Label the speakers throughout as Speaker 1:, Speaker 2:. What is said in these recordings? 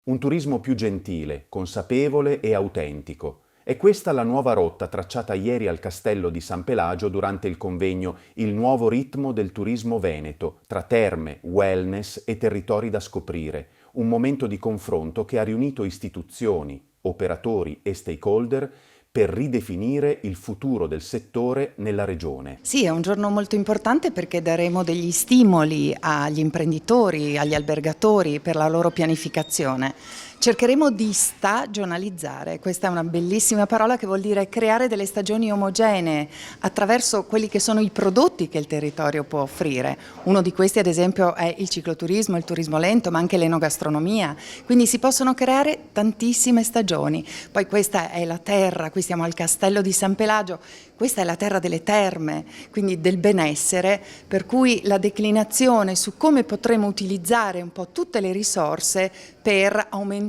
Speaker 1: Un turismo più gentile, consapevole e autentico. È questa la nuova rotta tracciata ieri al Castello di San Pelagio durante il convegno Il nuovo ritmo del turismo veneto, tra terme, wellness e territori da scoprire, un momento di confronto che ha riunito istituzioni, operatori e stakeholder per ridefinire il futuro del settore nella regione.
Speaker 2: Sì, è un giorno molto importante perché daremo degli stimoli agli imprenditori, agli albergatori per la loro pianificazione. Cercheremo di stagionalizzare, questa è una bellissima parola che vuol dire creare delle stagioni omogenee attraverso quelli che sono i prodotti che il territorio può offrire. Uno di questi ad esempio è il cicloturismo, il turismo lento, ma anche l'enogastronomia, quindi si possono creare tantissime stagioni. Poi questa è la terra, qui siamo al Castello di San Pelagio, questa è la terra delle terme, quindi del benessere, per cui la declinazione su come potremo utilizzare un po' tutte le risorse per aumentare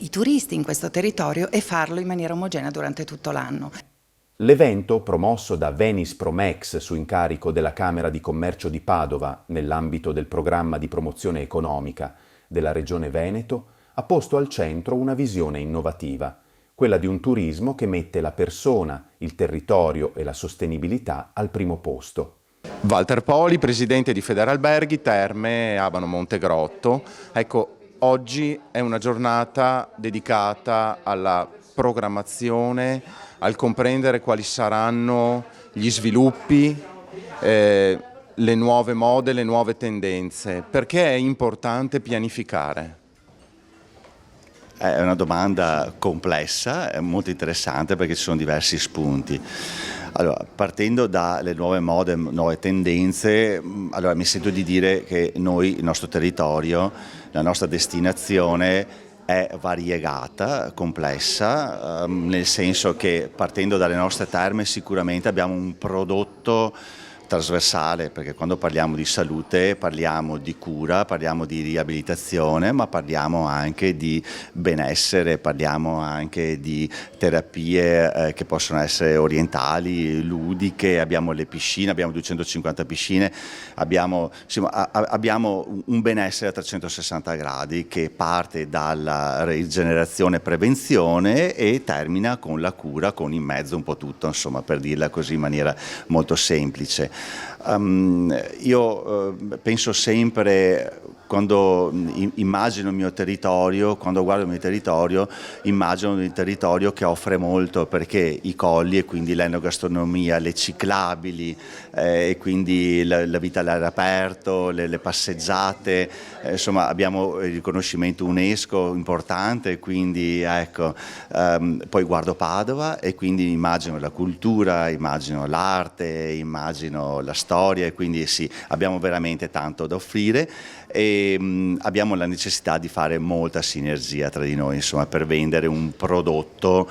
Speaker 2: i turisti in questo territorio e farlo in maniera omogenea durante tutto l'anno.
Speaker 1: L'evento, promosso da Venice Promex su incarico della Camera di Commercio di Padova nell'ambito del programma di promozione economica della Regione Veneto, ha posto al centro una visione innovativa, quella di un turismo che mette la persona, il territorio e la sostenibilità al primo posto.
Speaker 3: Walter Poli, presidente di Federalberghi, Terme, Abano Montegrotto. Ecco, oggi è una giornata dedicata alla programmazione, al comprendere quali saranno gli sviluppi, le nuove mode, le nuove tendenze. Perché è importante pianificare?
Speaker 4: È una domanda complessa, è molto interessante perché ci sono diversi spunti. Allora, partendo dalle nuove mode, nuove tendenze, allora mi sento di dire che noi, il nostro territorio, la nostra destinazione è variegata, complessa, nel senso che partendo dalle nostre terme sicuramente abbiamo un prodotto trasversale, perché quando parliamo di salute parliamo di cura, parliamo di riabilitazione, ma parliamo anche di benessere, parliamo anche di terapie che possono essere orientali, ludiche, abbiamo le piscine, abbiamo 250 piscine, abbiamo un benessere a 360 gradi che parte dalla rigenerazione e prevenzione e termina con la cura, con in mezzo un po' tutto, insomma, per dirla così in maniera molto semplice. Io penso sempre, quando immagino il mio territorio, quando guardo il mio territorio, immagino un territorio che offre molto, perché i colli e quindi l'enogastronomia, le ciclabili e quindi la vita all'aria aperto, le passeggiate, insomma abbiamo il riconoscimento UNESCO importante, quindi ecco, poi guardo Padova e quindi immagino la cultura, immagino l'arte, immagino la storia e quindi sì, abbiamo veramente tanto da offrire e abbiamo la necessità di fare molta sinergia tra di noi, insomma, per vendere un prodotto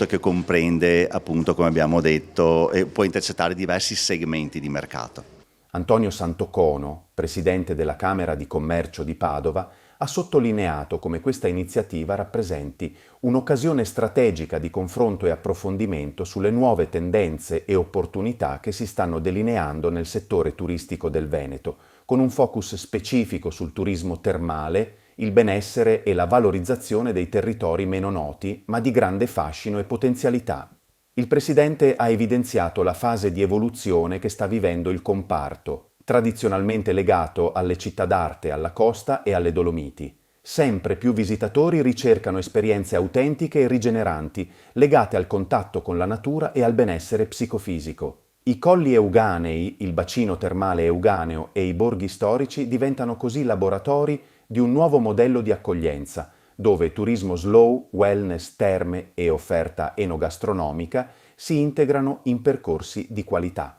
Speaker 4: che comprende, appunto, come abbiamo detto, e può intercettare diversi segmenti di mercato.
Speaker 1: Antonio Santocono, presidente della Camera di Commercio di Padova, ha sottolineato come questa iniziativa rappresenti un'occasione strategica di confronto e approfondimento sulle nuove tendenze e opportunità che si stanno delineando nel settore turistico del Veneto, con un focus specifico sul turismo termale, il benessere e la valorizzazione dei territori meno noti, ma di grande fascino e potenzialità. Il Presidente ha evidenziato la fase di evoluzione che sta vivendo il comparto, tradizionalmente legato alle città d'arte, alla costa e alle Dolomiti. Sempre più visitatori ricercano esperienze autentiche e rigeneranti, legate al contatto con la natura e al benessere psicofisico. I colli euganei, il bacino termale euganeo e i borghi storici diventano così laboratori di un nuovo modello di accoglienza, dove turismo slow, wellness, terme e offerta enogastronomica si integrano in percorsi di qualità.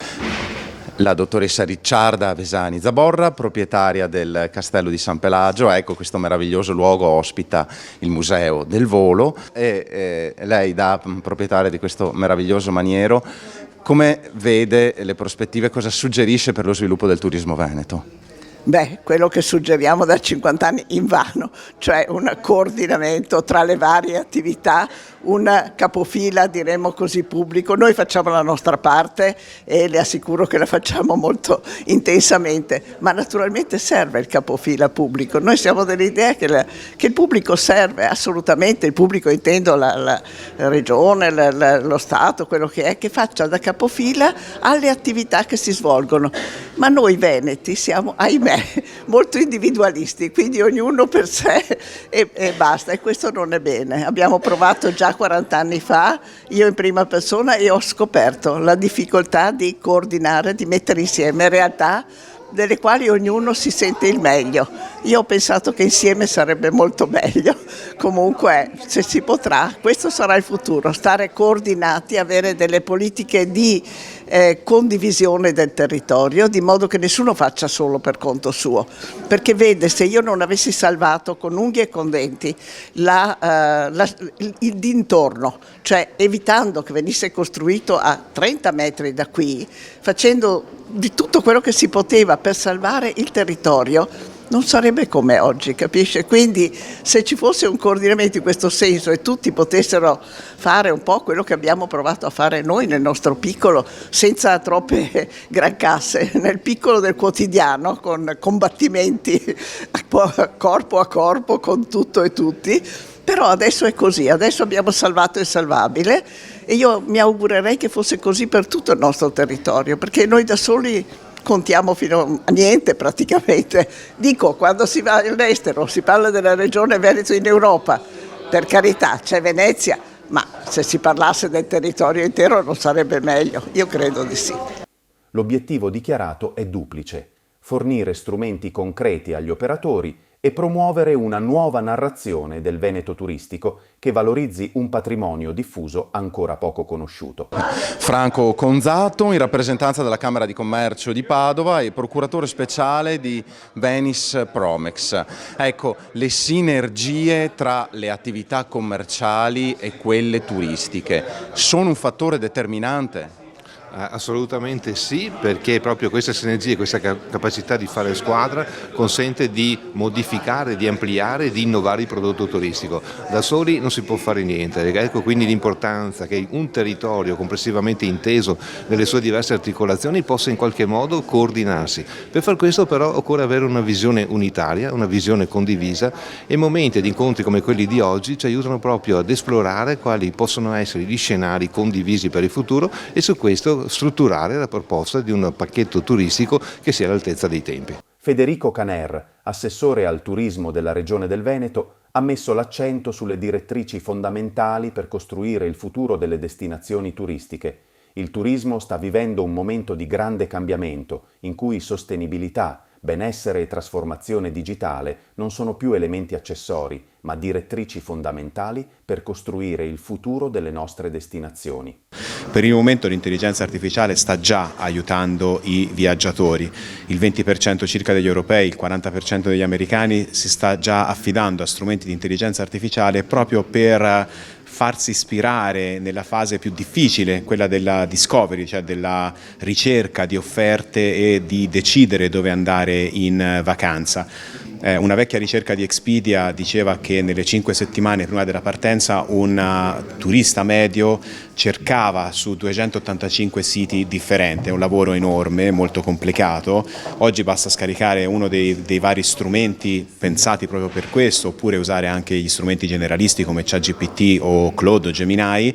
Speaker 3: La dottoressa Ricciarda Vesani Zaborra, proprietaria del Castello di San Pelagio. Ecco, questo meraviglioso luogo ospita il Museo del Volo e lei, da proprietaria di questo meraviglioso maniero, come vede le prospettive, cosa suggerisce per lo sviluppo del turismo veneto?
Speaker 5: Beh, quello che suggeriamo da 50 anni invano, cioè un coordinamento tra le varie attività, un capofila, diremmo così, pubblico. Noi facciamo la nostra parte e le assicuro che la facciamo molto intensamente, ma naturalmente serve il capofila pubblico. Noi siamo dell'idea che il pubblico serve assolutamente, il pubblico intendo la regione, lo Stato, quello che faccia da capofila alle attività che si svolgono. Ma noi veneti siamo, ahimè, molto individualisti, quindi ognuno per sé e basta, e questo non è bene. Abbiamo provato già 40 anni fa, io in prima persona, e ho scoperto la difficoltà di coordinare, di mettere insieme realtà delle quali ognuno si sente il meglio. Io ho pensato che insieme sarebbe molto meglio. Comunque, se si potrà, questo sarà il futuro, stare coordinati, avere delle politiche di condivisione del territorio, di modo che nessuno faccia solo per conto suo. Perché vede, se io non avessi salvato con unghie e con denti il dintorno, cioè evitando che venisse costruito a 30 metri da qui, facendo di tutto quello che si poteva per salvare il territorio, non sarebbe come oggi, capisce? Quindi se ci fosse un coordinamento in questo senso e tutti potessero fare un po' quello che abbiamo provato a fare noi nel nostro piccolo, senza troppe grancasse, nel piccolo del quotidiano, con combattimenti corpo a corpo con tutto e tutti, però adesso è così, adesso abbiamo salvato il salvabile e io mi augurerei che fosse così per tutto il nostro territorio, perché noi da soli contiamo fino a niente praticamente. Dico, quando si va all'estero si parla della regione Veneto in Europa, per carità c'è Venezia, ma se si parlasse del territorio intero non sarebbe meglio? Io credo di sì.
Speaker 1: L'obiettivo dichiarato è duplice: fornire strumenti concreti agli operatori e promuovere una nuova narrazione del Veneto turistico che valorizzi un patrimonio diffuso ancora poco conosciuto.
Speaker 3: Franco Conzato, in rappresentanza della Camera di Commercio di Padova e procuratore speciale di Venice Promex. Ecco, le sinergie tra le attività commerciali e quelle turistiche sono un fattore determinante?
Speaker 6: Assolutamente sì, perché proprio questa sinergia, questa capacità di fare squadra consente di modificare, di ampliare, di innovare il prodotto turistico. Da soli non si può fare niente, ecco quindi l'importanza che un territorio complessivamente inteso nelle sue diverse articolazioni possa in qualche modo coordinarsi. Per far questo però occorre avere una visione unitaria, una visione condivisa, e momenti ed incontri come quelli di oggi ci aiutano proprio ad esplorare quali possono essere gli scenari condivisi per il futuro e su questo strutturare la proposta di un pacchetto turistico che sia all'altezza dei tempi.
Speaker 1: Federico Caner, assessore al turismo della Regione del Veneto, ha messo l'accento sulle direttrici fondamentali per costruire il futuro delle destinazioni turistiche. Il turismo sta vivendo un momento di grande cambiamento, in cui sostenibilità, benessere e trasformazione digitale non sono più elementi accessori, ma direttrici fondamentali per costruire il futuro delle nostre destinazioni.
Speaker 7: Per il momento l'intelligenza artificiale sta già aiutando i viaggiatori. Il 20% circa degli europei, il 40% degli americani si sta già affidando a strumenti di intelligenza artificiale proprio per farsi ispirare nella fase più difficile, quella della discovery, cioè della ricerca di offerte e di decidere dove andare in vacanza. Una vecchia ricerca di Expedia diceva che nelle 5 settimane prima della partenza un turista medio cercava su 285 siti differenti, è un lavoro enorme, molto complicato. Oggi basta scaricare uno dei vari strumenti pensati proprio per questo, oppure usare anche gli strumenti generalisti come ChatGPT o Claude o Gemini,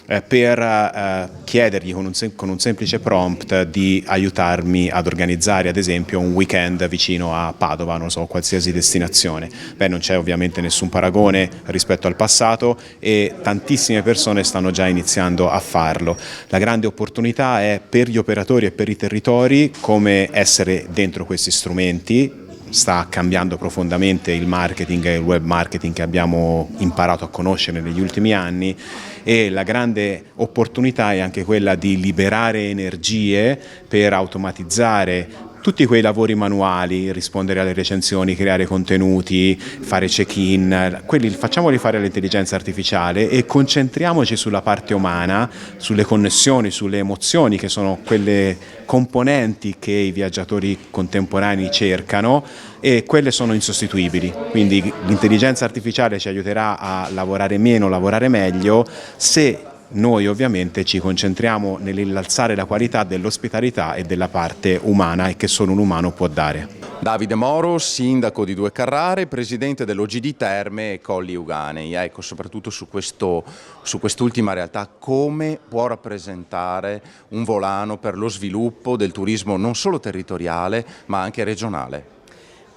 Speaker 7: per chiedergli con un semplice prompt di aiutarmi ad organizzare ad esempio un weekend vicino a Padova, non so, qualsiasi destinazione. Beh, non c'è ovviamente nessun paragone rispetto al passato e tantissime persone stanno già iniziando a farlo. La grande opportunità è per gli operatori e per i territori come essere dentro questi strumenti. Sta cambiando profondamente il marketing e il web marketing che abbiamo imparato a conoscere negli ultimi anni, e la grande opportunità è anche quella di liberare energie per automatizzare tutti quei lavori manuali, rispondere alle recensioni, creare contenuti, fare check-in, quelli facciamoli fare all'intelligenza artificiale e concentriamoci sulla parte umana, sulle connessioni, sulle emozioni, che sono quelle componenti che i viaggiatori contemporanei cercano, e quelle sono insostituibili. Quindi l'intelligenza artificiale ci aiuterà a lavorare meno, lavorare meglio, se noi ovviamente ci concentriamo nell'innalzare la qualità dell'ospitalità e della parte umana e che solo un umano può dare.
Speaker 3: Davide Moro, sindaco di Due Carrare, presidente dell'OGD Terme e Colli Euganei. Ecco, soprattutto su quest'ultima realtà, come può rappresentare un volano per lo sviluppo del turismo non solo territoriale ma anche regionale?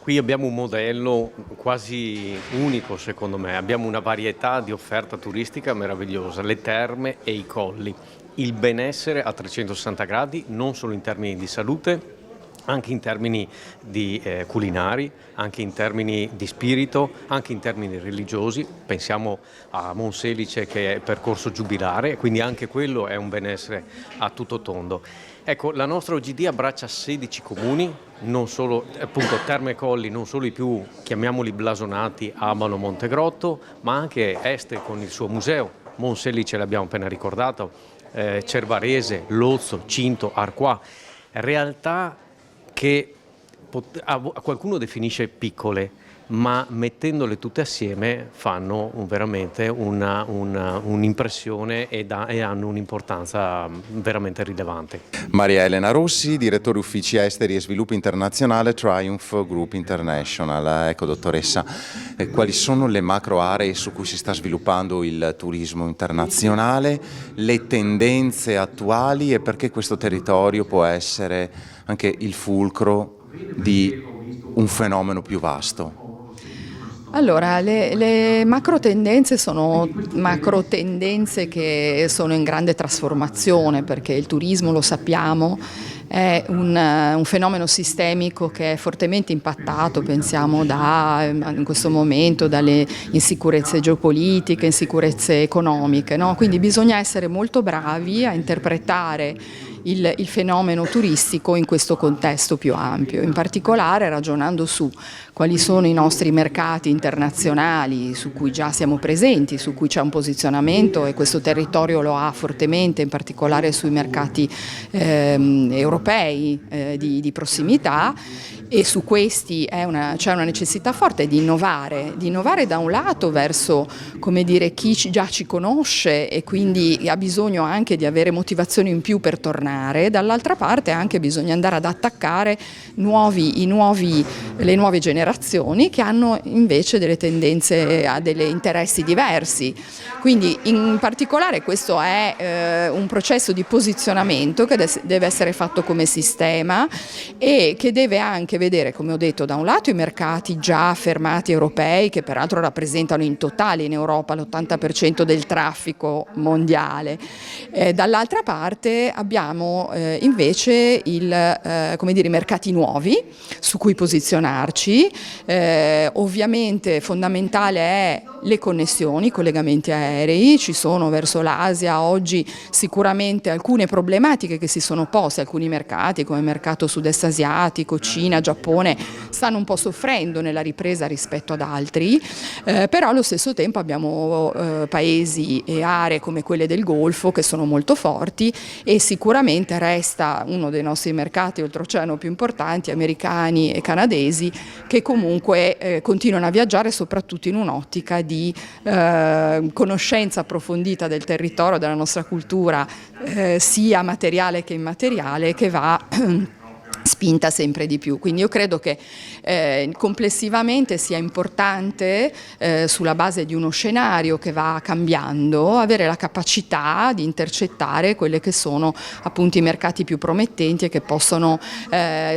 Speaker 8: Qui abbiamo un modello quasi unico secondo me, abbiamo una varietà di offerta turistica meravigliosa, le terme e i colli, il benessere a 360 gradi, non solo in termini di salute, anche in termini di culinari, anche in termini di spirito, anche in termini religiosi. Pensiamo a Monselice che è percorso giubilare, quindi anche quello è un benessere a tutto tondo. Ecco, la nostra OGD abbraccia 16 comuni, non solo appunto Terme e Colli, non solo i più, chiamiamoli blasonati, Abano, Montegrotto, ma anche Este con il suo museo, Monselice l'abbiamo appena ricordato, Cervarese, Lozzo, Cinto, Arquà, realtà che qualcuno definisce piccole, ma mettendole tutte assieme fanno veramente un'impressione e hanno un'importanza veramente rilevante.
Speaker 3: Maria Elena Rossi, direttore uffici esteri e sviluppo internazionale Triumph Group International. Ecco dottoressa, quali sono le macro aree su cui si sta sviluppando il turismo internazionale, le tendenze attuali e perché questo territorio può essere anche il fulcro di un fenomeno più vasto?
Speaker 9: Allora, le macro tendenze sono macro tendenze che sono in grande trasformazione, perché il turismo, lo sappiamo, è un fenomeno sistemico che è fortemente impattato, pensiamo in questo momento dalle insicurezze geopolitiche, insicurezze economiche, no? Quindi bisogna essere molto bravi a interpretare il fenomeno turistico in questo contesto più ampio, in particolare ragionando su quali sono i nostri mercati internazionali su cui già siamo presenti, su cui c'è un posizionamento e questo territorio lo ha fortemente, in particolare sui mercati europei di prossimità, e su questi c'è una necessità forte di innovare da un lato verso, come dire, chi già ci conosce e quindi ha bisogno anche di avere motivazioni in più per tornare, dall'altra parte anche bisogna andare ad attaccare le nuove generazioni che hanno invece delle tendenze, a degli interessi diversi. Quindi in particolare questo è un processo di posizionamento che deve essere fatto come sistema e che deve anche vedere, come ho detto, da un lato i mercati già affermati europei, che peraltro rappresentano in totale in Europa l'80% del traffico mondiale. Dall'altra parte abbiamo invece i mercati nuovi su cui posizionarci. Ovviamente fondamentale è le connessioni, i collegamenti aerei. Ci sono verso l'Asia oggi sicuramente alcune problematiche che si sono poste, alcuni mercati come il mercato sud-est asiatico, Cina, Giappone stanno un po' soffrendo nella ripresa rispetto ad altri, però allo stesso tempo abbiamo paesi e aree come quelle del Golfo che sono molto forti e sicuramente resta uno dei nostri mercati oltreoceano più importanti, americani e canadesi, che comunque continuano a viaggiare soprattutto in un'ottica di conoscenza approfondita del territorio, della nostra cultura, sia materiale che immateriale, che va spinta sempre di più. Quindi io credo che complessivamente sia importante, sulla base di uno scenario che va cambiando, avere la capacità di intercettare quelle che sono appunto i mercati più promettenti e che possono,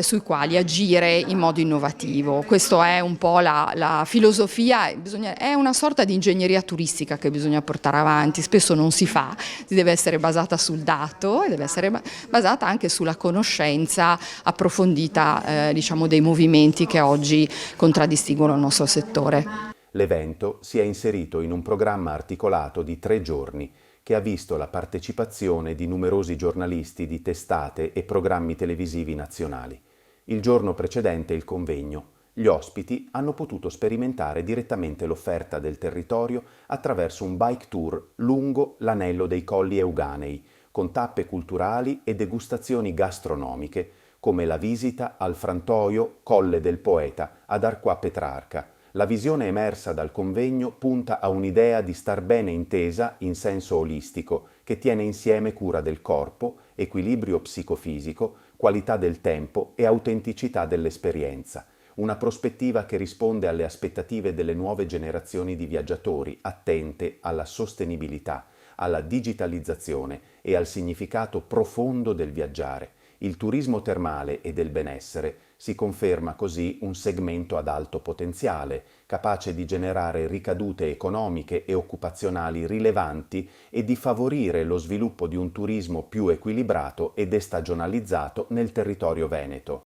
Speaker 9: sui quali agire in modo innovativo. Questo è un po' la filosofia, è una sorta di ingegneria turistica che bisogna portare avanti, spesso non si fa, si deve essere basata sul dato e deve essere basata anche sulla conoscenza approfondita dei movimenti che oggi contraddistinguono il nostro settore.
Speaker 1: L'evento si è inserito in un programma articolato di 3 giorni che ha visto la partecipazione di numerosi giornalisti di testate e programmi televisivi nazionali. Il giorno precedente il convegno. Gli ospiti hanno potuto sperimentare direttamente l'offerta del territorio attraverso un bike tour lungo l'anello dei Colli Euganei, con tappe culturali e degustazioni gastronomiche, come la visita al frantoio Colle del Poeta ad Arquà Petrarca. La visione emersa dal convegno punta a un'idea di star bene intesa in senso olistico, che tiene insieme cura del corpo, equilibrio psicofisico, qualità del tempo e autenticità dell'esperienza. Una prospettiva che risponde alle aspettative delle nuove generazioni di viaggiatori, attente alla sostenibilità, alla digitalizzazione e al significato profondo del viaggiare. Il turismo termale e del benessere si conferma così un segmento ad alto potenziale, capace di generare ricadute economiche e occupazionali rilevanti e di favorire lo sviluppo di un turismo più equilibrato e destagionalizzato nel territorio veneto.